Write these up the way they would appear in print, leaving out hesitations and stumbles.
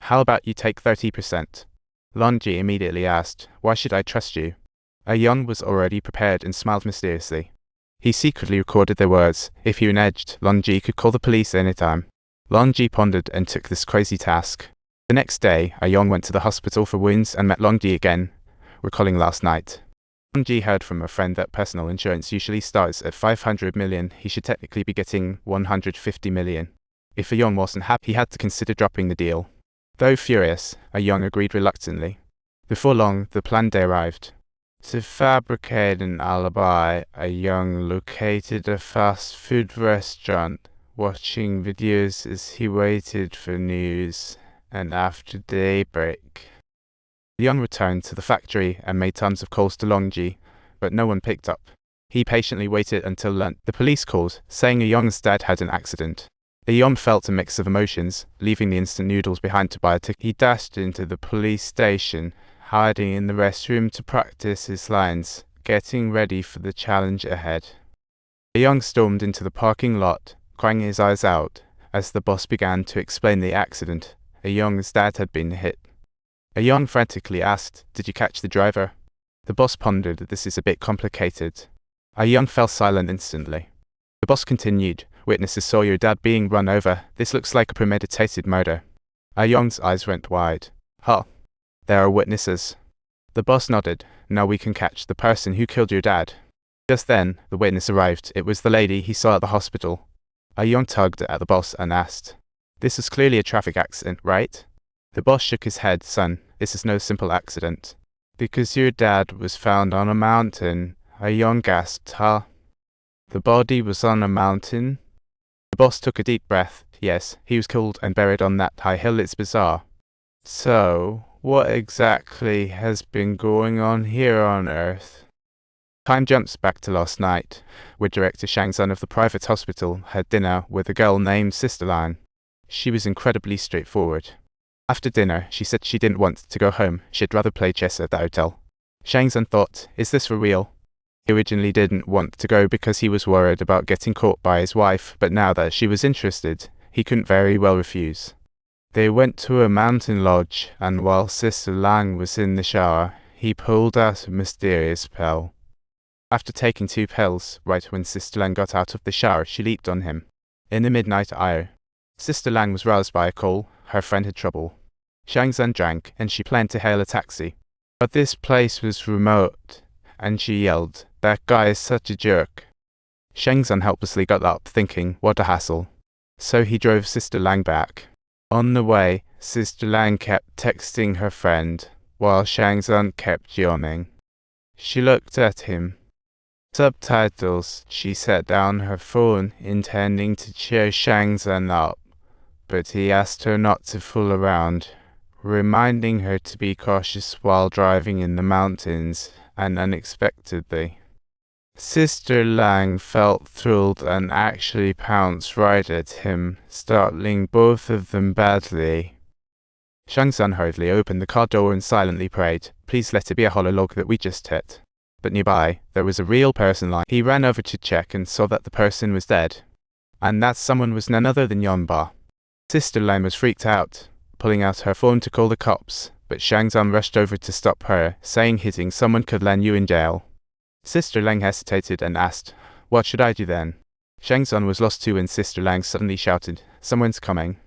How about you take 30%? Longi immediately asked, why should I trust you? Young was already prepared and smiled mysteriously. He secretly recorded their words. If he reneged, Longi could call the police anytime. Longi pondered and took this crazy task. The next day, Young went to the hospital for wounds and met Longi again, recalling last night. Longi heard from a friend that personal insurance usually starts at 500 million. He should technically be getting 150 million. If Young wasn't happy, he had to consider dropping the deal. Though furious, Young agreed reluctantly. Before long, the planned day arrived. To fabricate an alibi, Young located a fast food restaurant, watching videos as he waited for news, and after daybreak. Young returned to the factory and made tons of calls to Longi, but no one picked up. He patiently waited until lunch. The police called, saying Young's dad had an accident. Young felt a mix of emotions, leaving the instant noodles behind to buy a ticket. He dashed into the police station, hiding in the restroom to practice his lines, getting ready for the challenge ahead. Young stormed into the parking lot, crying his eyes out, as the boss began to explain the accident. Young's dad had been hit. Young frantically asked, did you catch the driver? The boss pondered, this is a bit complicated. Young fell silent instantly. The boss continued, witnesses saw your dad being run over. This looks like a premeditated murder. Young's eyes went wide. Huh. There are witnesses. The boss nodded. Now we can catch the person who killed your dad. Just then, the witness arrived. It was the lady he saw at the hospital. Young tugged at the boss and asked, this is clearly a traffic accident, right? The boss shook his head. Son, this is no simple accident. Because your dad was found on a mountain. Young gasped, huh? The body was on a mountain? The boss took a deep breath. Yes, he was killed and buried on that high hill. It's bizarre. So, what exactly has been going on here on Earth? Time jumps back to last night, where director Shang Tsung of the private hospital had dinner with a girl named Sister Lang. She was incredibly straightforward. After dinner, she said she didn't want to go home. She'd rather play chess at the hotel. Shang Tsung thought, is this for real? He originally didn't want to go because he was worried about getting caught by his wife, but now that she was interested, he couldn't very well refuse. They went to a mountain lodge, and while Sister Lang was in the shower, he pulled out a mysterious pill. After taking 2 pills, right when Sister Lang got out of the shower, she leaped on him. In the midnight hour, Sister Lang was roused by a call. Her friend had trouble. Shang Tsung drank, and she planned to hail a taxi. But this place was remote, and she yelled, that guy is such a jerk. Shang Tsung helplessly got up, thinking, what a hassle. So he drove Sister Lang back. On the way, Sister Lang kept texting her friend, while Shang Tsung kept yawning. She looked at him. Subtitles. She set down her phone, intending to cheer Shang Tsung up, but he asked her not to fool around, reminding her to be cautious while driving in the mountains, and unexpectedly, Sister Lang felt thrilled and actually pounced right at him, startling both of them badly. Shang Tsung hurriedly opened the car door and silently prayed, please let it be a hollow log that we just hit. But nearby, there was a real person lying. He ran over to check and saw that the person was dead. And that someone was none other than Yonba. Sister Lang was freaked out, pulling out her phone to call the cops, but Shang Tsung rushed over to stop her, saying hitting someone could land you in jail. Sister Lang hesitated and asked, what should I do then? Shang Tsung was lost too when Sister Lang suddenly shouted, someone's coming.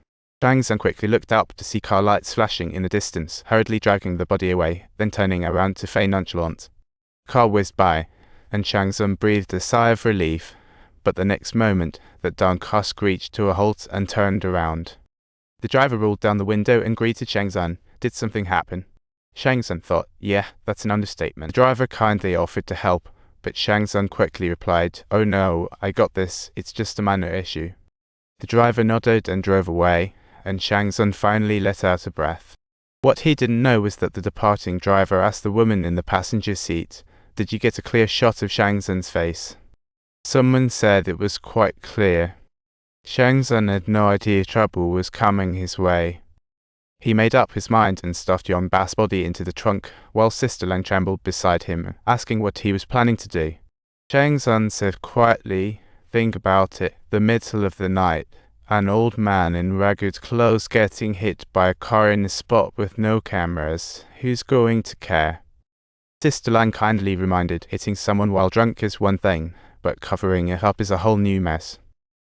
Shang Tsung quickly looked up to see car lights flashing in the distance, hurriedly dragging the body away, then turning around to feign nonchalant. The car whizzed by, and Shang Tsung breathed a sigh of relief, but the next moment, that darn car screeched to a halt and turned around. The driver rolled down the window and greeted Shang Tsung. Did something happen? Shang Tsung thought, yeah, that's an understatement. The driver kindly offered to help, but Shang Tsung quickly replied, oh no, I got this, it's just a minor issue. The driver nodded and drove away, and Shang Tsung finally let out a breath. What he didn't know was that the departing driver asked the woman in the passenger seat, did you get a clear shot of Shang Tsung's face? Someone said it was quite clear. Shang Tsung had no idea trouble was coming his way. He made up his mind and stuffed Yonba's body into the trunk, while Sister Lang trembled beside him, asking what he was planning to do. Shang Tsung said quietly, think about it, the middle of the night, An old man in ragged clothes getting hit by a car in a spot with no cameras. Who's going to care? Sister Lang kindly reminded, hitting someone while drunk is one thing, but covering it up is a whole new mess.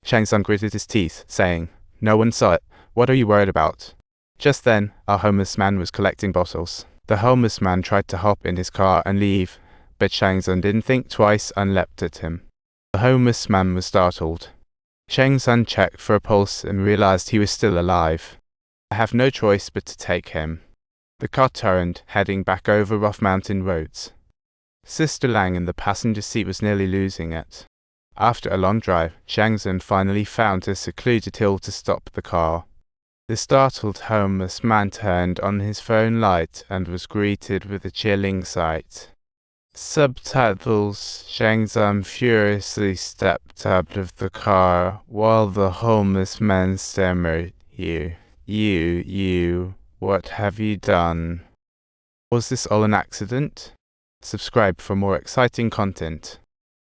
Shang Tsung gritted his teeth, saying, "No one saw it. What are you worried about?" Just then, a homeless man was collecting bottles. The homeless man tried to hop in his car and leave, but Shang Tsung didn't think twice and leapt at him. The homeless man was startled. Shang Tsung checked for a pulse and realized he was still alive. "I have no choice but to take him." The car turned, heading back over rough mountain roads. Sister Lang in the passenger seat was nearly losing it. After a long drive, Shang Tsung finally found a secluded hill to stop the car. The startled homeless man turned on his phone light and was greeted with a chilling sight. Subtitles. Shang Tsung furiously stepped out of the car while the homeless man stammered, You, what have you done? Was this all an accident? Subscribe for more exciting content.